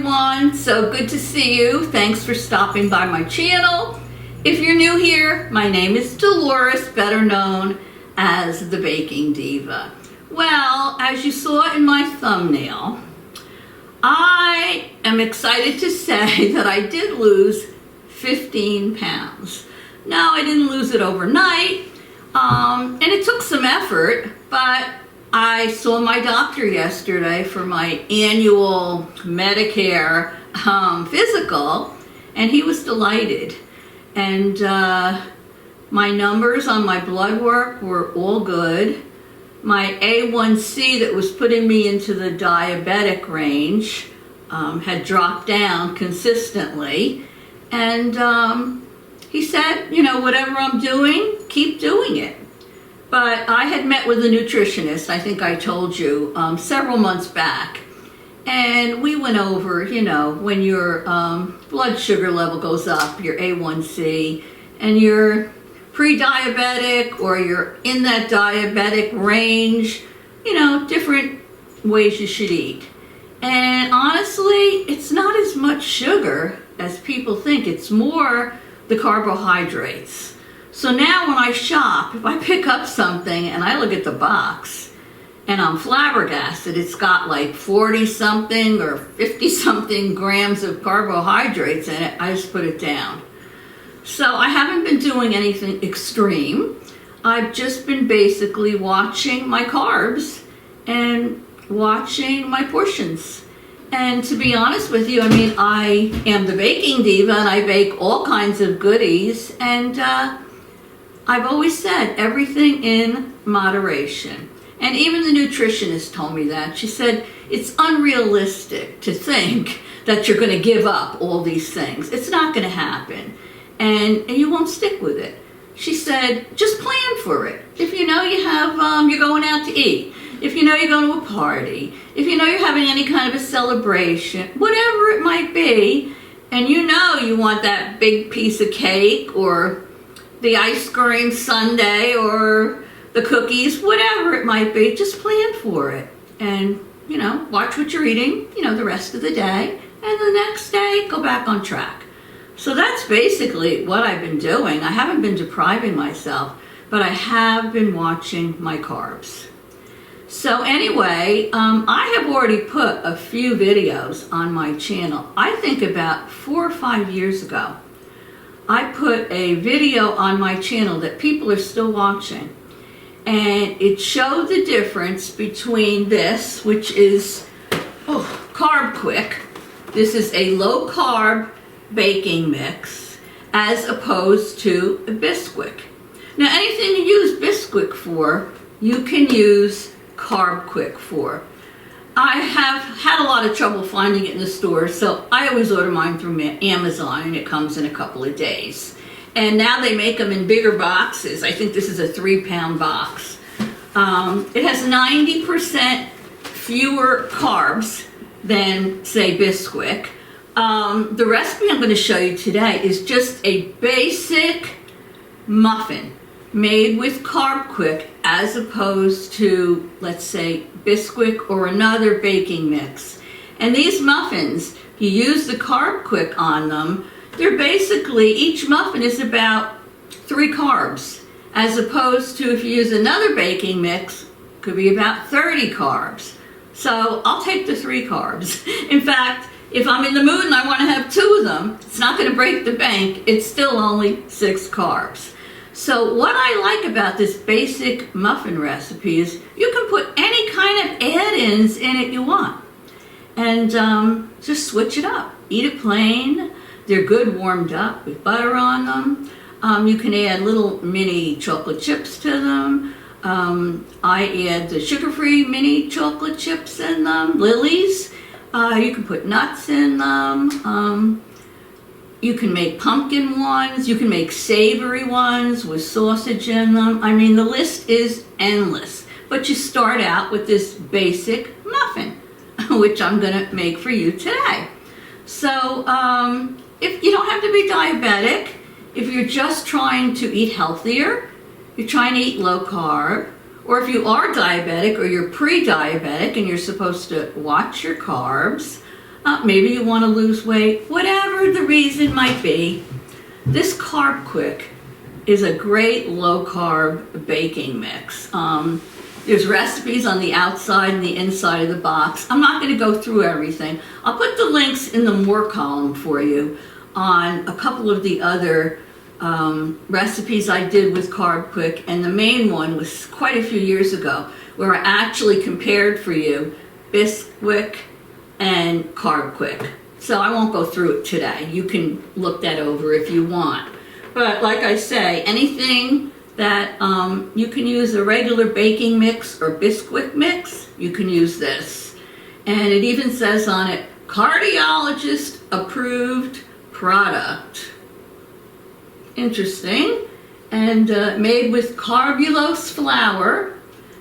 everyone. So good to see you. Thanks for stopping by my channel. If you're new here, my name is Dolores, better known as the Baking Diva. Well, as you saw in my thumbnail, I am excited to say that I did lose 15 pounds. Now, I didn't lose it overnight, and it took some effort, but I saw my doctor yesterday for my annual Medicare physical, and he was delighted. And my numbers on my blood work were all good. My A1C that was putting me into the diabetic range had dropped down consistently. And he said, you know, whatever I'm doing, keep doing it. But I had met with a nutritionist, I think I told you, several months back. And we went over, you know, when your blood sugar level goes up, your A1C, and you're pre-diabetic or you're in that diabetic range, you know, different ways you should eat. And honestly, it's not as much sugar as people think. It's more the carbohydrates. So now when I shop, if I pick up something and I look at the box and I'm flabbergasted, it's got like 40 something or 50 something grams of carbohydrates in it, I just put it down. So I haven't been doing anything extreme. I've just been basically watching my carbs and watching my portions. And to be honest with you, I mean, I am the Baking Diva and I bake all kinds of goodies, and I've always said everything in moderation. And even the nutritionist told me that. She said it's unrealistic to think that you're going to give up all these things. It's not going to happen. And you won't stick with it. She said, just plan for it. If you know you have, you're going out to eat, if you know you're going to a party, if you know you're having any kind of a celebration, whatever it might be, and you know you want that big piece of cake or the ice cream sundae or the cookies, whatever it might be, just plan for it. And, you know, watch what you're eating, you know, the rest of the day, and the next day, go back on track. So that's basically what I've been doing. I haven't been depriving myself, but I have been watching my carbs. So anyway, I have already put a few videos on my channel. I think about 4 or 5 years ago, I put a video on my channel that people are still watching. And it showed the difference between this, which is Carbquik. This is a low carb baking mix, as opposed to a Bisquit. Now, anything you use Bisquit for, you can use Carbquik for. I have had a lot of trouble finding it in the store, so I always order mine through Amazon, and it comes in a couple of days. And now they make them in bigger boxes. I think this is a 3-pound box. It has 90% fewer carbs than, say, Bisquit. The recipe I'm going to show you today is just a basic muffin made with Carbquik, as opposed to, let's say, Bisquit or another baking mix. And these muffins, you use the Carbquik on them, they're basically, each muffin is about 3 carbs, as opposed to if you use another baking mix, could be about 30 carbs. So I'll take the 3 carbs. In fact, if I'm in the mood and I want to have 2 of them, it's not going to break the bank. It's still only 6 carbs. So what I like about this basic muffin recipe is you can put any kind of add-ins in it you want. And just switch it up. Eat it plain. They're good warmed up with butter on them. You can add little mini chocolate chips to them. I add the sugar-free mini chocolate chips in them, Lily's. You can put nuts in them. You can make pumpkin ones. You can make savory ones with sausage in them. I mean, the list is endless. But you start out with this basic muffin, which I'm going to make for you today. So if you don't have to be diabetic, if you're just trying to eat healthier, you're trying to eat low carb, or if you are diabetic or you're pre-diabetic and you're supposed to watch your carbs, maybe you want to lose weight, whatever the reason might be. This Carbquik is a great low-carb baking mix. There's recipes on the outside and the inside of the box. I'm not going to go through everything. I'll put the links in the more column for you on a couple of the other recipes I did with Carbquik, and the main one was quite a few years ago where I actually compared for you Bisquit and Carbquik. So I won't go through it today. You can look that over if you want. But like I say, anything that you can use a regular baking mix or Bisquit mix, you can use this. And it even says on it, cardiologist approved product. Interesting. And made with carbulose flour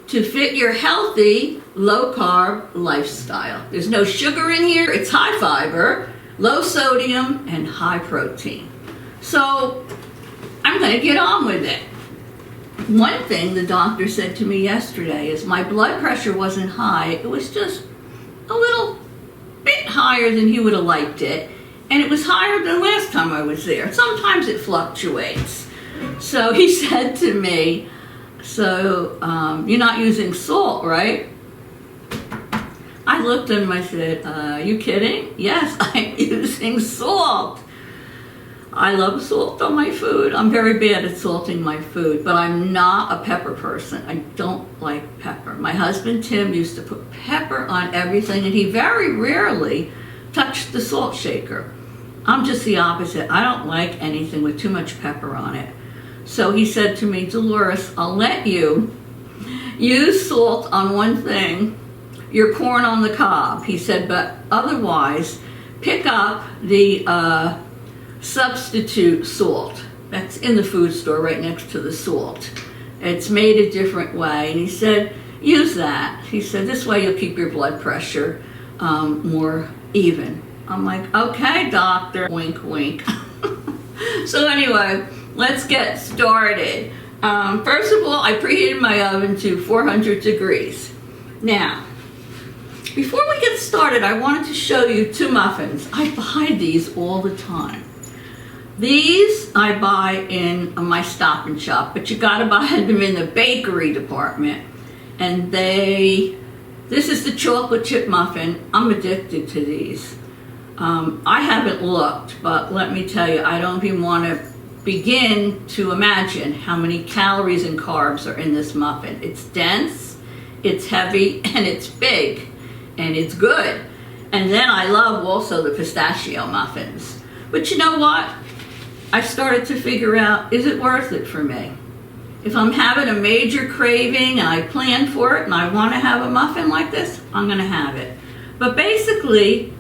to fit your healthy low carb lifestyle. There's no sugar in here. It's high fiber, low sodium, and high protein. So I'm going to get on with it. One thing the doctor said to me yesterday is my blood pressure wasn't high. It was just a little bit higher than he would have liked it. And it was higher than last time I was there. Sometimes it fluctuates. So he said to me, so you're not using salt, right? I looked at him, I said, are you kidding? Yes, I'm using salt. I love salt on my food. I'm very bad at salting my food, but I'm not a pepper person. I don't like pepper. My husband, Tim, used to put pepper on everything, and he very rarely touched the salt shaker. I'm just the opposite. I don't like anything with too much pepper on it. So he said to me, Dolores, I'll let you use salt on one thing, your corn on the cob. He said, but otherwise, pick up the substitute salt that's in the food store right next to the salt. It's made a different way. And he said, use that. He said, this way you'll keep your blood pressure more even. I'm like, okay, doctor. Wink, wink. So anyway, let's get started. First of all, I preheated my oven to 400 degrees. Now, before we get started, I wanted to show you two muffins. I buy these all the time. These I buy in my Stop and Shop, but you gotta buy them in the bakery department. And this is the chocolate chip muffin. I'm addicted to these. I haven't looked, but let me tell you, I don't even want to begin to imagine how many calories and carbs are in this muffin. It's dense, it's heavy, and it's big, and it's good. And then I love also the pistachio muffins. But you know what? I started to figure out, is it worth it for me? If I'm having a major craving and I plan for it and I want to have a muffin like this, I'm going to have it. But basically,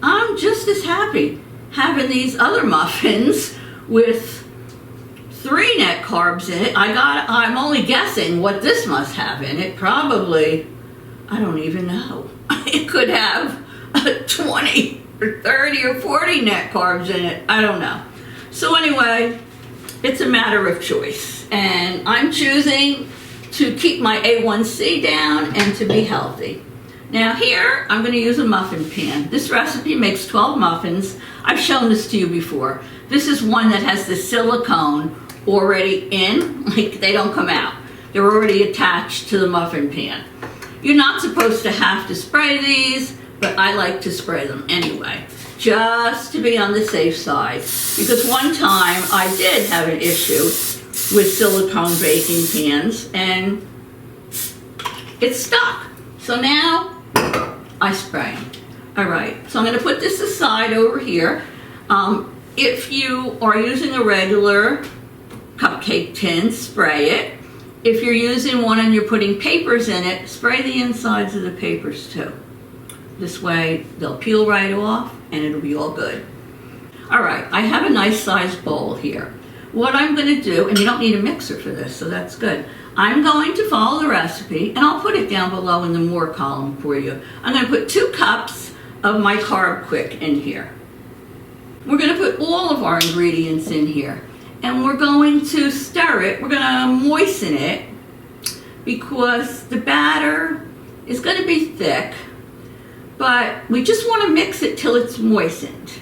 I'm just as happy having these other muffins with 3 net carbs in it. I'm only guessing what this must have in it. Probably, I don't even know. It could have 20 or 30 or 40 net carbs in it. I don't know. So anyway, it's a matter of choice. And I'm choosing to keep my A1C down and to be healthy. Now here, I'm going to use a muffin pan. This recipe makes 12 muffins. I've shown this to you before. This is one that has the silicone already in, like they don't come out. They're already attached to the muffin pan. You're not supposed to have to spray these, but I like to spray them anyway, just to be on the safe side. Because one time I did have an issue with silicone baking pans and it stuck. So now I spray. All right, so I'm going to put this aside over here. If you are using a regular cupcake tin, spray it. If you're using one and you're putting papers in it, spray the insides of the papers too. This way they'll peel right off and it'll be all good. All right, I have a nice sized bowl here. What I'm going to do, and you don't need a mixer for this, so that's good. I'm going to follow the recipe, and I'll put it down below in the more column for you. I'm going to put 2 cups of my Carbquik in here. We're going to put all of our ingredients in here, and we're going to stir it. We're going to moisten it because the batter is going to be thick, but we just want to mix it till it's moistened.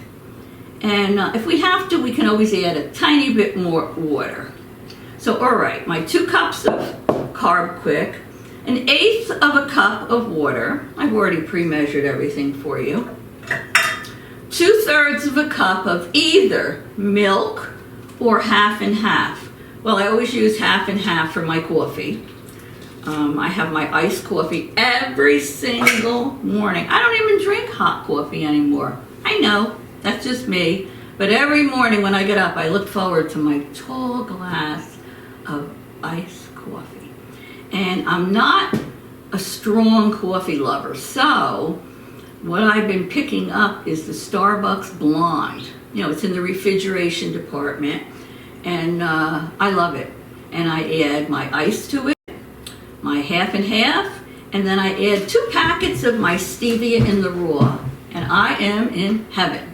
And if we have to, we can always add a tiny bit more water. So, all right, my 2 cups of CarbQuik, 1/8 of a cup of water. I've already pre-measured everything for you. 2/3 of a cup of either milk or half and half. Well, I always use half and half for my coffee. I have my iced coffee every single morning. I don't even drink hot coffee anymore. I know, that's just me. But every morning when I get up, I look forward to my tall glass of iced coffee. And I'm not a strong coffee lover, so what I've been picking up is the Starbucks Blonde. You know, it's in the refrigeration department, and I love it. And I add my ice to it, my half and half, and then I add 2 packets of my stevia in the raw, and I am in heaven.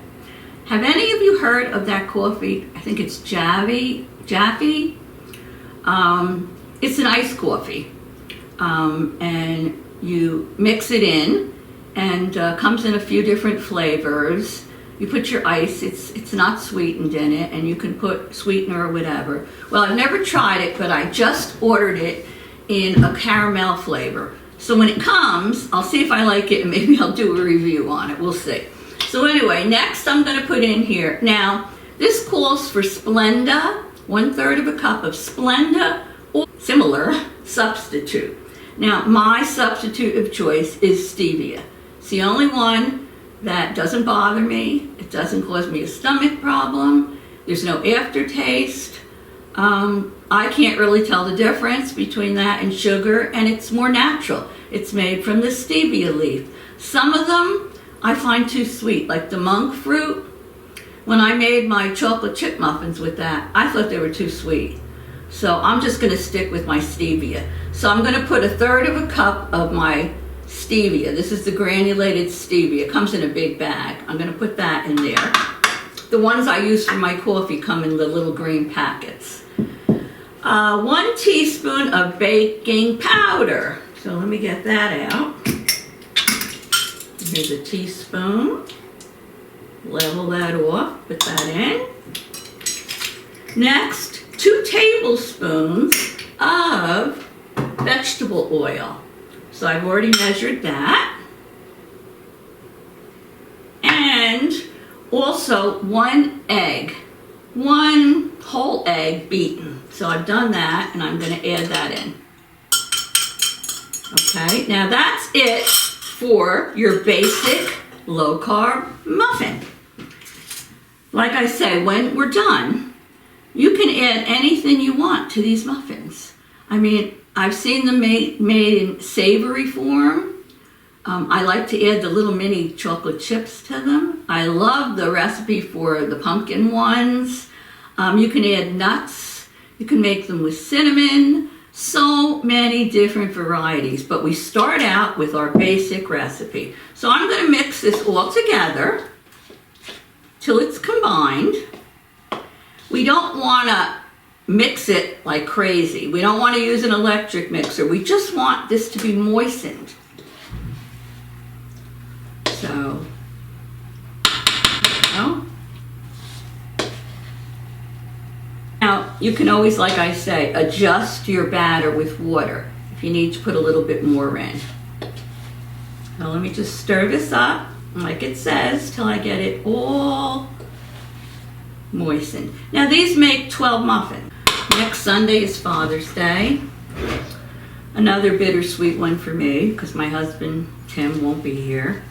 Have any of you heard of that coffee? I think it's Jaffe. It's an iced coffee, and you mix it in, and comes in a few different flavors. You put your ice, it's not sweetened in it, and you can put sweetener or whatever. Well, I've never tried it, but I just ordered it in a caramel flavor. So when it comes, I'll see if I like it, and maybe I'll do a review on it. We'll see. So anyway, next I'm going to put in here. Now, this calls for Splenda, 1/3 of a cup of Splenda or similar substitute. Now, my substitute of choice is stevia. It's the only one that doesn't bother me. It doesn't cause me a stomach problem. There's no aftertaste. I can't really tell the difference between that and sugar, and it's more natural. It's made from the stevia leaf. Some of them I find too sweet, like the monk fruit. When I made my chocolate chip muffins with that, I thought they were too sweet. So I'm just going to stick with my stevia. So I'm going to put 1/3 of a cup of my stevia. This is the granulated stevia. It comes in a big bag. I'm going to put that in there. The ones I use for my coffee come in the little green packets. 1 teaspoon of baking powder. So let me get that out. Here's a teaspoon. Level that off. Put that in. Next, 2 tablespoons of vegetable oil. So I've already measured that. And also 1 egg. 1 whole egg beaten. So I've done that, and I'm going to add that in. Okay, now that's it for your basic low carb muffin. Like I say, when we're done, you can add anything you want to these muffins. I mean, I've seen them made in savory form. I like to add the little mini chocolate chips to them. I love the recipe for the pumpkin ones. You can add nuts. You can make them with cinnamon. So many different varieties, but we start out with our basic recipe. So I'm going to mix this all together till it's combined. We don't want to mix it like crazy. We don't want to use an electric mixer. We just want this to be moistened. So, now, you can always, like I say, adjust your batter with water if you need to put a little bit more in. Now let me just stir this up, like it says, till I get it all moistened. Now these make 12 muffins. Next Sunday is Father's Day. Another bittersweet one for me, because my husband, Tim, won't be here.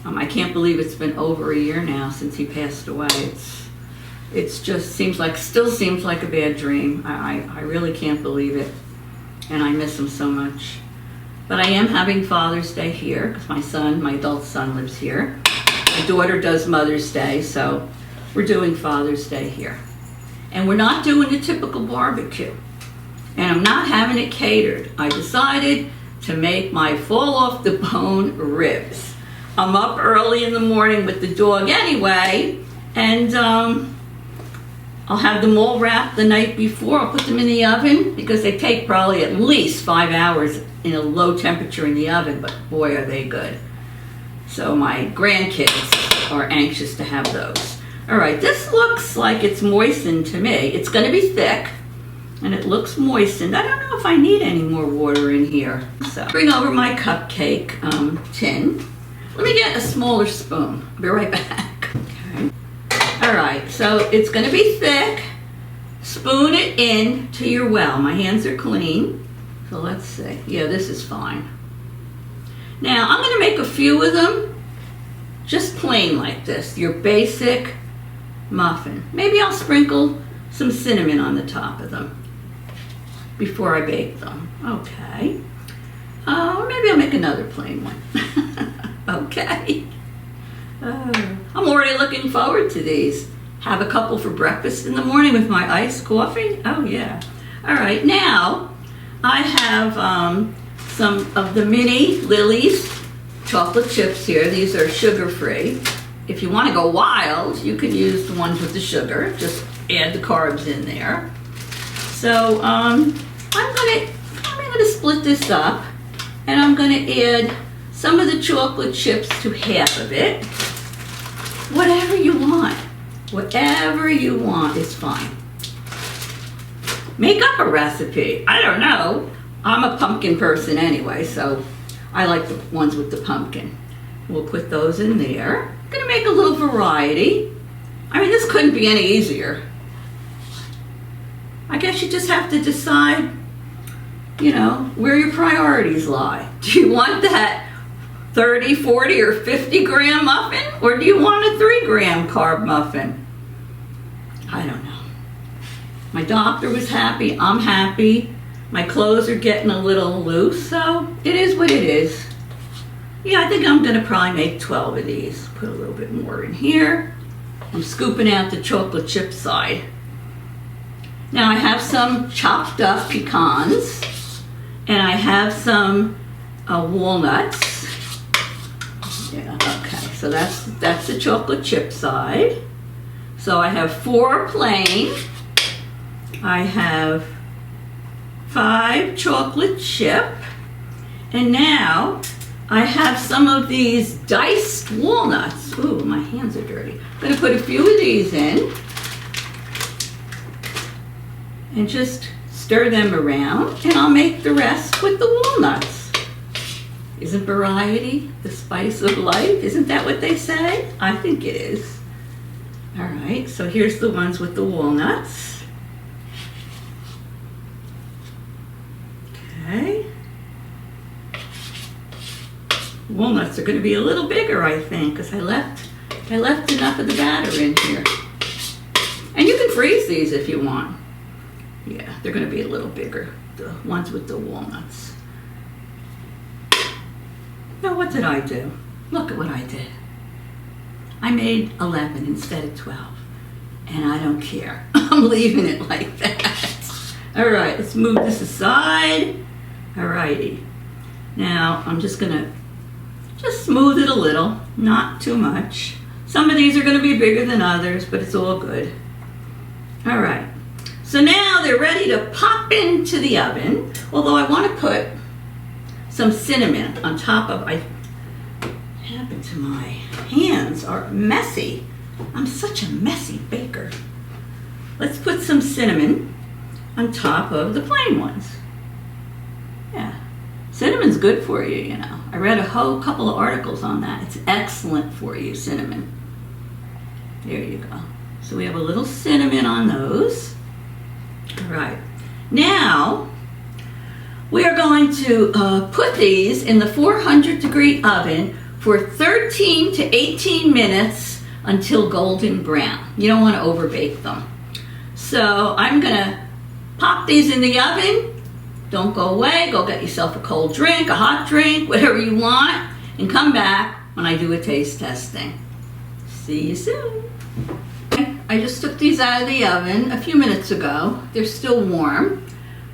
I can't believe it's been over a year now since he passed away. It's just still seems like a bad dream. I really can't believe it, and I miss him so much. But I am having Father's Day here because my adult son lives here. My daughter does Mother's Day, so we're doing Father's Day here. And we're not doing the typical barbecue, and I'm not having it catered. I decided to make my fall off the bone ribs. I'm up early in the morning with the dog anyway, and I'll have them all wrapped the night before. I'll put them in the oven because they take probably at least 5 hours in a low temperature in the oven, but boy, are they good. So my grandkids are anxious to have those. All right, this looks like it's moistened to me. It's going to be thick, and it looks moistened. I don't know if I need any more water in here. So bring over my cupcake tin. Let me get a smaller spoon. I'll be right back. Okay. All right, so it's going to be thick. Spoon it in to your well. My hands are clean, so let's see. Yeah, this is fine. Now, I'm going to make a few of them just plain like this, your basic muffin. Maybe I'll sprinkle some cinnamon on the top of them before I bake them. Okay. Or maybe I'll make another plain one. Okay. I'm already looking forward to these. Have a couple for breakfast in the morning with my iced coffee. Oh yeah. All right, now I have some of the mini Lily's chocolate chips here. These are sugar-free. If you want to go wild, you can use the ones with the sugar. Just add the carbs in there. So I'm gonna split this up, and I'm gonna add some of the chocolate chips to half of it. Whatever you want. Whatever you want is fine. Make up a recipe. I don't know. I'm a pumpkin person anyway, so I like the ones with the pumpkin. We'll put those in there. I'm gonna make a little variety. I mean, this couldn't be any easier. I guess you just have to decide, you know, where your priorities lie. Do you want that 30, 40, or 50 gram muffin? Or do you want a 3 gram carb muffin? I don't know. My doctor was happy. I'm happy. My clothes are getting a little loose, so it is what it is. Yeah, I think I'm gonna probably make 12 of these. Put a little bit more in here. I'm scooping out the chocolate chip side. Now I have some chopped up pecans, and I have some walnuts. Yeah, okay, so that's the chocolate chip side. So I have 4 plain. I have 5 chocolate chip. And now I have some of these diced walnuts. Ooh, my hands are dirty. I'm gonna put a few of these in and just stir them around, and I'll make the rest with the walnuts. Isn't variety the spice of life? Isn't that what they say? I think it is. All right, so here's the ones with the walnuts. Okay. Walnuts are going to be a little bigger, I think, because I left enough of the batter in here. And you can freeze these if you want. Yeah, they're going to be a little bigger, the ones with the walnuts. Now, what did I do? Look at what I did. I made 11 instead of 12, and I don't care. I'm leaving it like that. All right, let's move this aside. All righty. Now, I'm just gonna smooth it a little, not too much. Some of these are gonna be bigger than others, but it's all good. All right, so now they're ready to pop into the oven, although I wanna put some cinnamon on top of, what happened to my hands are messy. I'm such a messy baker. Let's put some cinnamon on top of the plain ones. Yeah, cinnamon's good for you, you know. I read a whole couple of articles on that. It's excellent for you, cinnamon. There you go. So we have a little cinnamon on those. All right. Now, we are going to put these in the 400-degree oven for 13 to 18 minutes until golden brown. You don't want to overbake them. So I'm gonna pop these in the oven. Don't go away. Go get yourself a cold drink, a hot drink, whatever you want, and come back when I do a taste testing. See you soon. I just took these out of the oven a few minutes ago. They're still warm.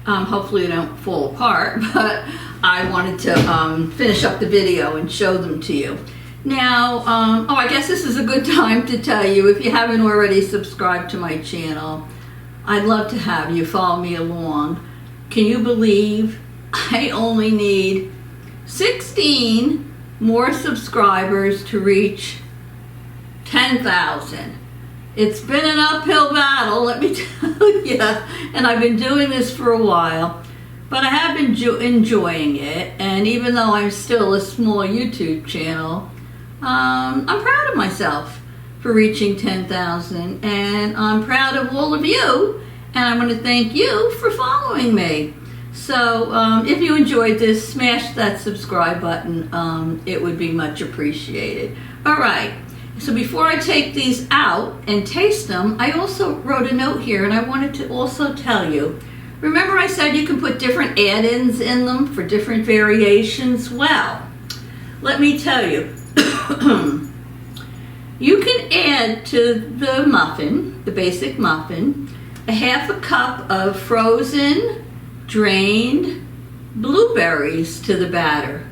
Hopefully they don't fall apart, but I wanted to finish up the video and show them to you. Now, I guess this is a good time to tell you, if you haven't already subscribed to my channel, I'd love to have you follow me along. Can you believe I only need 16 more subscribers to reach 10,000. It's been an uphill battle, let me tell you, and I've been doing this for a while, but I have been enjoying it, and even though I'm still a small YouTube channel, I'm proud of myself for reaching 10,000, and I'm proud of all of you, and I want to thank you for following me. So if you enjoyed this, smash that subscribe button. It would be much appreciated. All right. So before I take these out and taste them, I also wrote a note here, and I wanted to also tell you, remember I said you can put different add-ins in them for different variations? Well, let me tell you, you can add to the muffin, the basic muffin, a half a cup of frozen, drained blueberries to the batter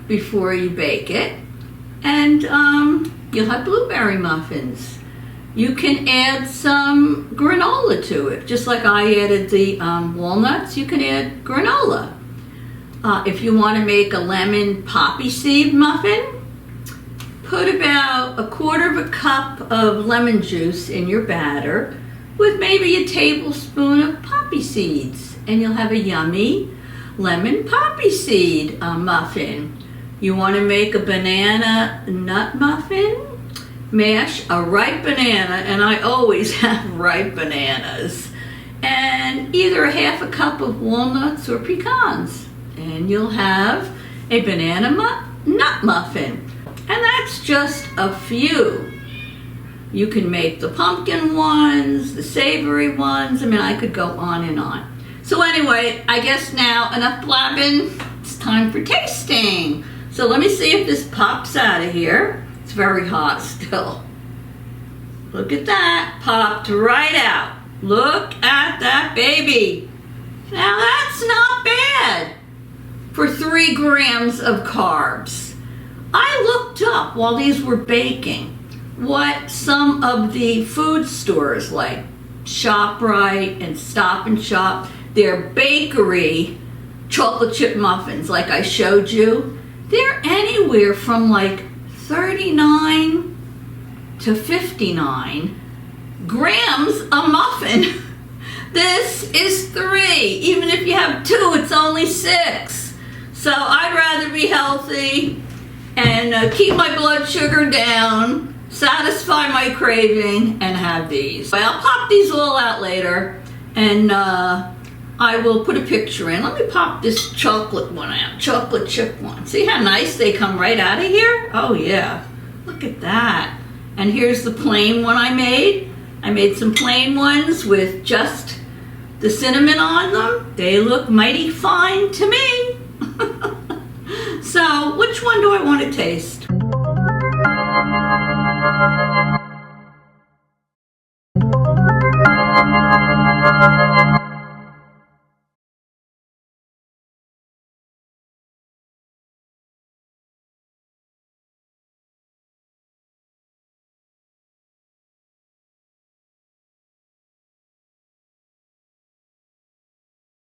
before you bake it, and you'll have blueberry muffins. You can add some granola to it. Just like I added the walnuts, you can add granola. If you want to make a lemon poppy seed muffin, put about 1/4 cup of lemon juice in your batter with maybe a tablespoon of poppy seeds, and you'll have a yummy lemon poppy seed muffin. You want to make a banana nut muffin? Mash a ripe banana, and I always have ripe bananas, and either a half a cup of walnuts or pecans, and you'll have a banana nut muffin. And that's just a few. You can make the pumpkin ones, the savory ones. I mean, I could go on and on. So anyway, I guess now enough blabbing. It's time for tasting. So let me see if this pops out of here. It's very hot still. Look at that, popped right out. Look at that baby. Now that's not bad for 3 grams of carbs. I looked up while these were baking what some of the food stores like ShopRite and Stop and Shop, their bakery chocolate chip muffins like I showed you, they're anywhere from like 39 to 59 grams a muffin. This is 3. Even if you have 2, it's only 6. So I'd rather be healthy and keep my blood sugar down, satisfy my craving, and have these. I'll pop these all out later, and I will put a picture in. Let me pop this chocolate one out, chocolate chip one. See how nice they come right out of here? Oh yeah, look at that. And here's the plain one I made. I made some plain ones with just the cinnamon on them. They look mighty fine to me. So which one do I want to taste?